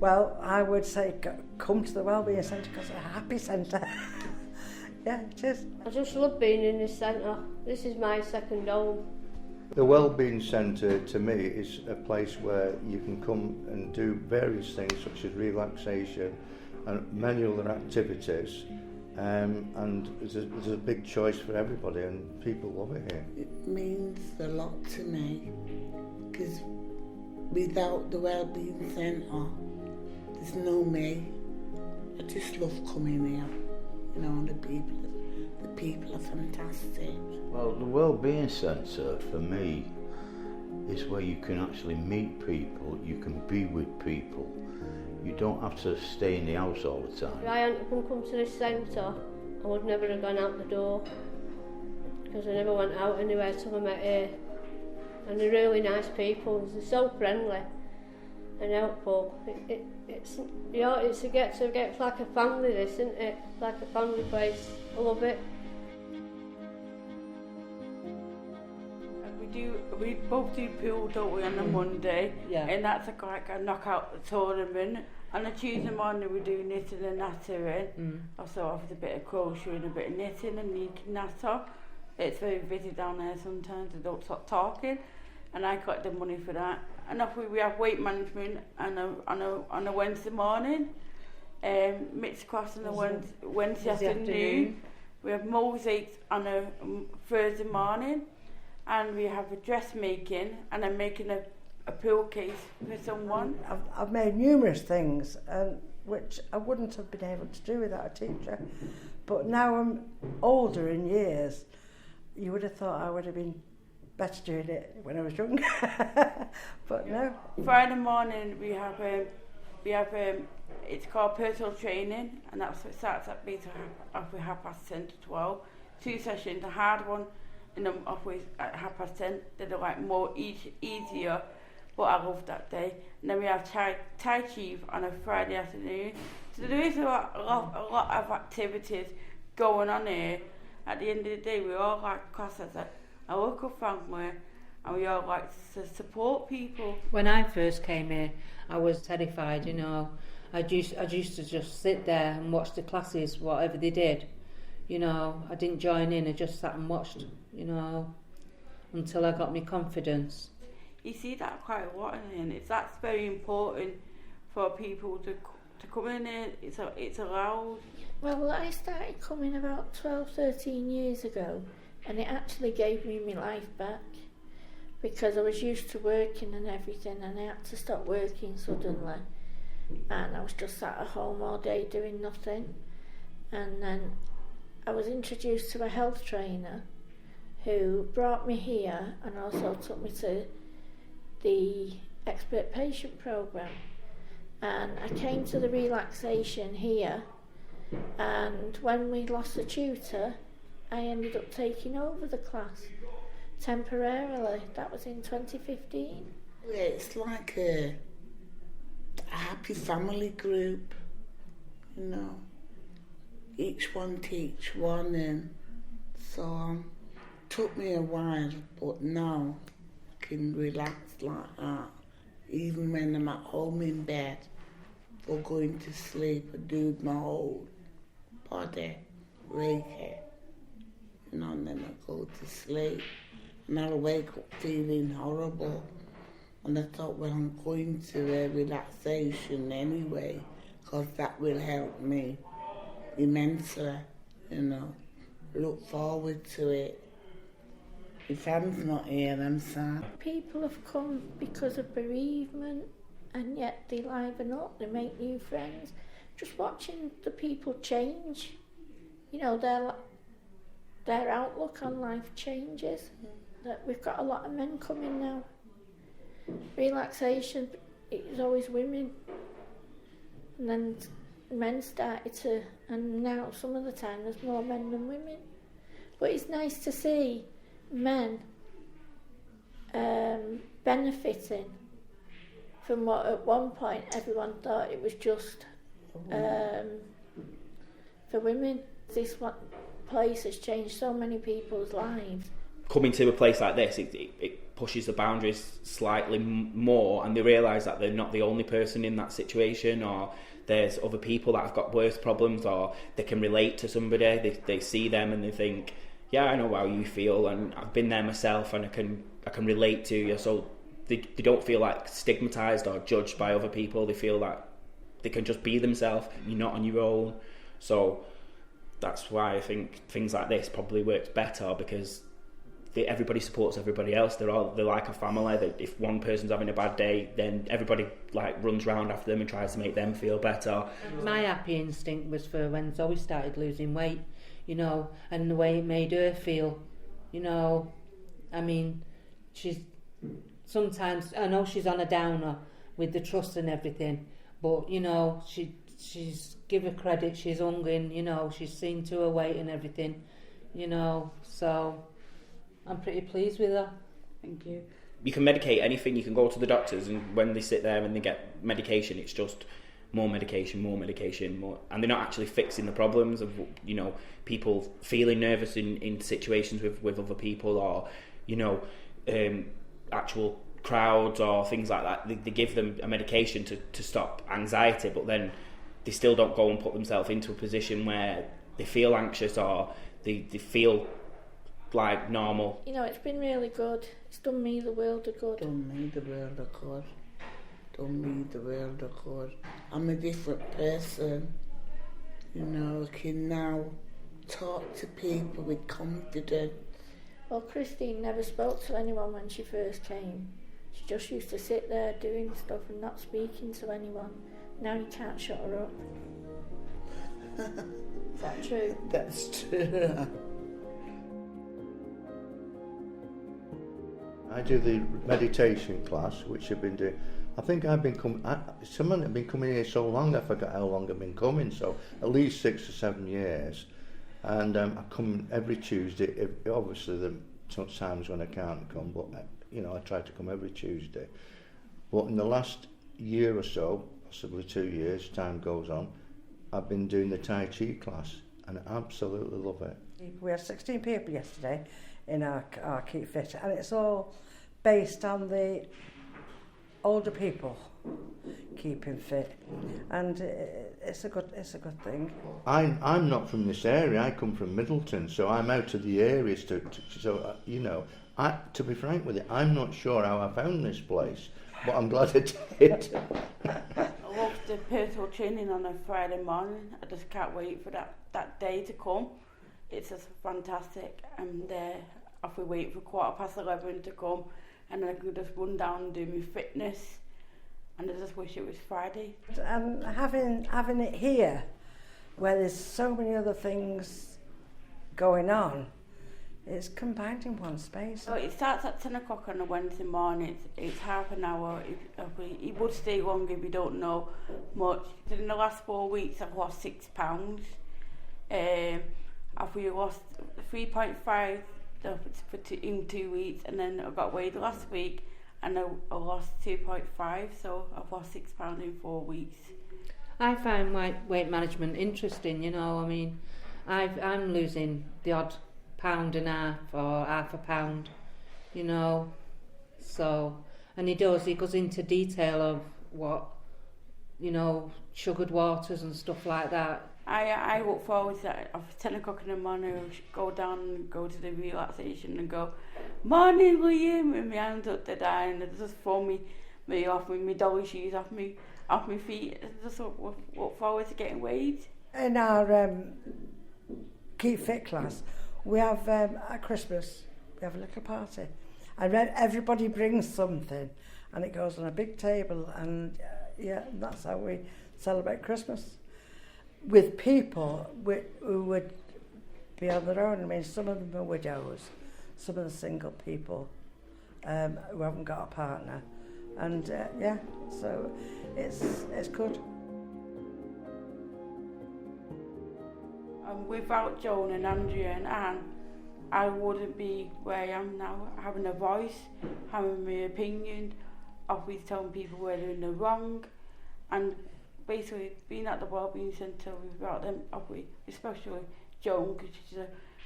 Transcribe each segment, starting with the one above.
Well, I would say come to the Wellbeing Centre because it's a happy centre. Yeah, it is. I just love being in this centre. This is my second home. The Wellbeing Centre to me is a place where you can come and do various things such as relaxation and many other activities, and there's a big choice for everybody and people love it here. It means a lot to me because without the Wellbeing Centre there's no me. I just love coming here, you know, the people are fantastic. Well, the Wellbeing Centre for me is where you can actually meet people, you can be with people. You don't have to stay in the house all the time. If I hadn't come to this centre, I would never have gone out the door because I never went out anywhere till I met here. And they're really nice people, they're so friendly and helpful. It's like a family, this, isn't it? It's like a family place. I love it. We both do pool, don't we, on a Monday, and that's like a knockout tournament. On a Tuesday morning we do knitting and nattering. Also off with a bit of crochet and a bit of knitting and needing natter. It's very busy down there sometimes, they don't stop talking, and I collect the money for that. And if we have weight management on a Wednesday morning, mixed class on a Wednesday afternoon. We have mosaics on a Thursday morning. And we have a dressmaking, and I'm making a pillowcase for someone. I've made numerous things, which I wouldn't have been able to do without a teacher. But now I'm older in years, you would have thought I would have been better doing it when I was younger. But no. Friday morning we have it's called personal training, and it starts at 10:30 to 12. 2 sessions, a hard one. And I'm always at 10:30. They're like more easier, but I love that day. And then we have Tai Chi on a Friday afternoon. So there is a lot of activities going on here. At the end of the day, we all like class as a local family, and we all like to support people. When I first came here, I was terrified. You know, I used to just sit there and watch the classes, whatever they did. You know, I didn't join in, I just sat and watched, you know, until I got my confidence. You see that quite a lot in here, and that's very important for people to come in here. It's allowed. Well, I started coming about 12, 13 years ago, and it actually gave me my life back because I was used to working and everything, and I had to stop working suddenly, and I was just sat at home all day doing nothing. And then I was introduced to a health trainer who brought me here and also took me to the expert patient programme. And I came to the relaxation here, and when we lost the tutor, I ended up taking over the class temporarily. That was in 2015. Yeah, it's like a happy family group, you know. Each one teach one, and so took me a while, but now I can relax like that. Even when I'm at home in bed or going to sleep, I do my whole body Reiki, you know, and then I go to sleep. And I'll wake up feeling horrible. And I thought, well, I'm going to a relaxation anyway, because that will help me immensely, you know. Look forward to it. If Anne's not here, I'm sad. People have come because of bereavement, and yet they liven up, they make new friends. Just watching the people change, you know, their outlook on life changes. That we've got a lot of men coming now. Relaxation, it was always women, and then men started to, and now some of the time there's more men than women. But it's nice to see men benefiting from what at one point everyone thought it was just for women. This one place has changed so many people's lives coming to a place like this, it pushes the boundaries slightly more, and they realise that they're not the only person in that situation, or there's other people that have got worse problems, or they can relate to somebody. They see them and they think, yeah, I know how you feel, and I've been there myself, and I can relate to you. So they don't feel like stigmatised or judged by other people. They feel like they can just be themselves. You're not on your own. So that's why I think things like this probably works better, because everybody supports everybody else. They're like a family. That if one person's having a bad day, then everybody like runs round after them and tries to make them feel better. My happy instinct was for when Zoe started losing weight, you know, and the way it made her feel, you know. I mean, she's sometimes, I know she's on a downer with the trust and everything, but you know, she's give her credit, she's hung in, you know, she's seen to her weight and everything, you know, so I'm pretty pleased with her. Thank you. You can medicate anything. You can go to the doctors, and when they sit there and they get medication, it's just more medication, more, and they're not actually fixing the problems of, you know, people feeling nervous in situations with other people, or, you know, actual crowds or things like that. They give them a medication to stop anxiety, but then they still don't go and put themselves into a position where they feel anxious, or they feel like normal. You know, it's been really good. It's done me the world of good. Done me the world of good. Done me the world of good. I'm a different person. You know, I can now talk to people with confidence. Well, Christine never spoke to anyone when she first came. She just used to sit there doing stuff and not speaking to anyone. Now you can't shut her up. Is that true? That's true. I do the meditation class, which I've been doing. I think I've been someone had been coming here so long, I forgot how long I've been coming, so at least 6 or 7 years. And I come every Tuesday. Obviously, there are times when I can't come, but you know, I try to come every Tuesday. But in the last year or so, possibly 2 years, time goes on, I've been doing the Tai Chi class, and I absolutely love it. We had 16 people yesterday in our Keep Fit, and it's all based on the older people keeping fit, and it's a good thing. I'm not from this area. I come from Middleton, so I'm out of the areas so you know, to be frank with you, I'm not sure how I found this place, but I'm glad I did. I love the personal training on a Friday morning. I just can't wait for that day to come. It's just fantastic, and if we wait for 11:15 to come, and then I can just run down and do my fitness, and I just wish it was Friday. And having it here, where there's so many other things going on, it's combined in one space. So it starts at 10 o'clock on a Wednesday morning. It's half an hour. It would stay longer if you don't know much. In the last 4 weeks, I've lost 6 pounds. I've lost 3.5 in 2 weeks, and then I got weighed last week, and I lost 2.5, so I've lost 6 pounds in 4 weeks. I find weight management interesting, you know. I mean, I'm losing the odd £1.50 or half a pound, you know. So, and he goes into detail of what, you know, sugared waters and stuff like that. I look forward to that. At 10 o'clock in the morning, I'll go down and go to the relaxation and go, "Morning, William," with my hands up to die, and I just throw me off with my dolly shoes off my feet. I just look forward to getting weighed. In our Keep Fit class, we have at Christmas, we have a little party, and everybody brings something, and it goes on a big table, and that's how we celebrate Christmas. With people who would be on their own. I mean, some of them are widows, some of the single people who haven't got a partner, and so it's good. Without Joan and Andrea and Anne, I wouldn't be where I am now, having a voice, having my opinion, always telling people where they're in the wrong, and basically being at the Wellbeing Centre without them, especially Joan, because she's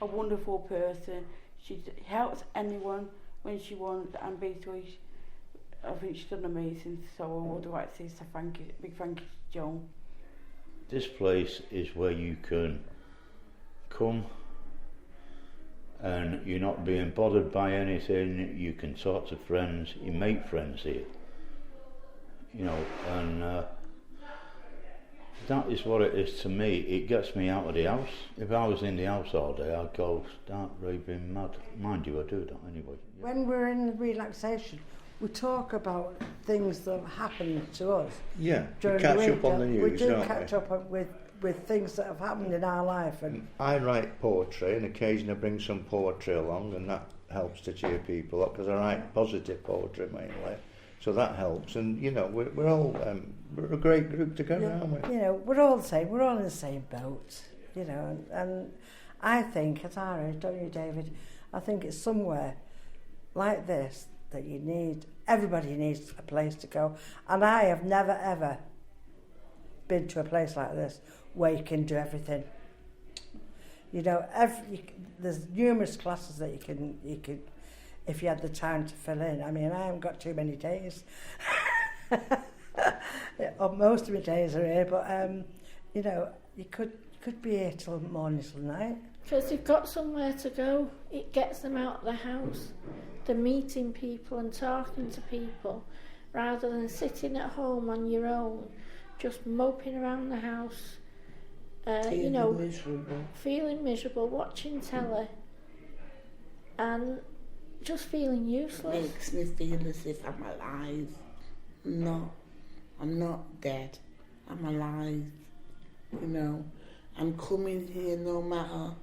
a wonderful person. She helps anyone when she wants, and basically, I think she's done amazing. So I would like to say big thank you to Joan. This place is where you can come and you're not being bothered by anything. You can talk to friends, you make friends here, you know, and that is what it is to me. It gets me out of the house. If I was in the house all day, I'd go start raving mad. Mind you, I do that anyway. Yeah. When we're in relaxation, we talk about things that have happened to us. Yeah, during we catch the week. up on the news, we do don't catch up with things that have happened in our life. And I write poetry, and occasionally I bring some poetry along, and that helps to cheer people up, because I write positive poetry mainly, so that helps. And you know, we're all we're a great group together, aren't we? You know, we're all the same. We're all in the same boat. You know, and I think at our age, don't you, David? I think it's somewhere like this that you need. Everybody needs a place to go, and I have never ever been to a place like this where you can do everything. You know, there's numerous classes that you could, if you had the time to fill in. I mean, I haven't got too many days. Most of my days are here, but you know, you could be here till morning till night. Because you've got somewhere to go. It gets them out of the house. They're meeting people and talking to people, rather than sitting at home on your own, just moping around the house. You know, feeling miserable, watching telly, and just feeling useless. Makes me feel as if I'm alive. I'm not dead. I'm alive. You know, I'm coming here no matter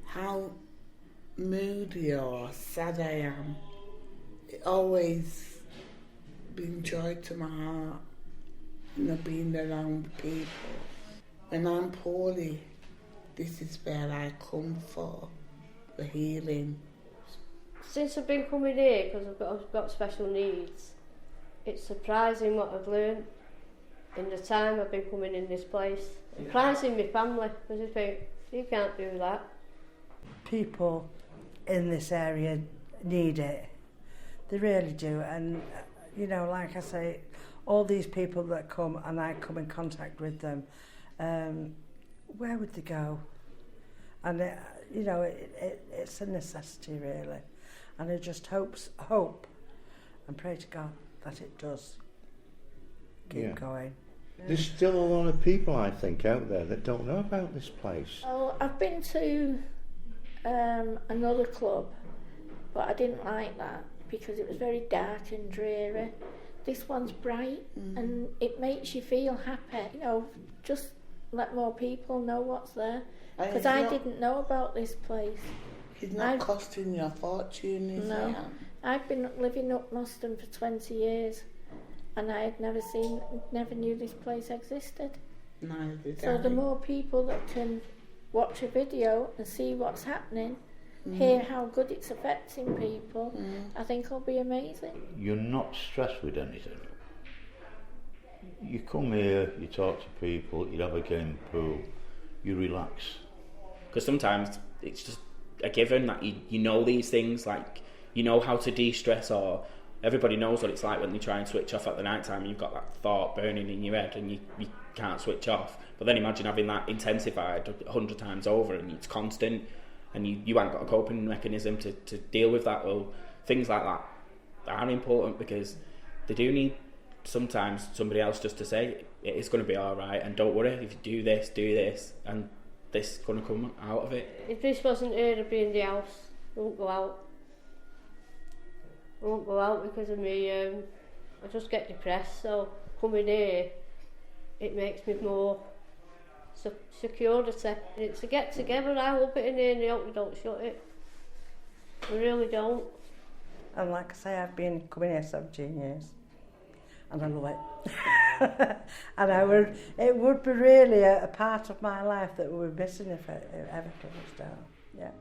how moody or sad I am. It always brings joy to my heart, you know, being around people. When I'm poorly, this is where I come for the healing. Since I've been coming here, because I've got special needs, it's surprising what I've learned in the time I've been coming in this place. Surprising my family, because I think, you can't do that. People in this area need it. They really do. And, you know, like I say, all these people that come and I come in contact with them, where would they go? And, you know, it's a necessity, really. And I just hope and pray to God that it does keep going. There's still a lot of people, I think, out there that don't know about this place. Oh, I've been to another club, but I didn't like that because it was very dark and dreary. This one's bright and it makes you feel happy. You know, just let more people know what's there. Because I didn't know about this place. It's not costing you a fortune, is it? I've been living up Moston for 20 years and I had never knew this place existed. Neither did So I. the more people that can watch a video and see what's happening, hear how good it's affecting people, I think it'll be amazing. You're not stressed with anything. You come here, you talk to people, you have a game of pool, you relax. Because sometimes it's just a given that you know these things, like you know how to de-stress, or everybody knows what it's like when they try and switch off at the night time and you've got that thought burning in your head and you can't switch off. But then imagine having that intensified 100 times over and it's constant and you haven't got a coping mechanism to deal with that. Well, things like that are important because they do need sometimes somebody else just to say it's going to be alright and don't worry, if you do this and this is going to come out of it. If this wasn't here, I'd be in the house. I won't go out. I won't go out because of me. I just get depressed, so coming here, it makes me more security. It's a get together. I hope it in here and I hope we don't shut it. We really don't. And like I say, I've been coming here 17 years and I love it. And it would be really a part of my life that we were missing if it ever closed down. Yeah.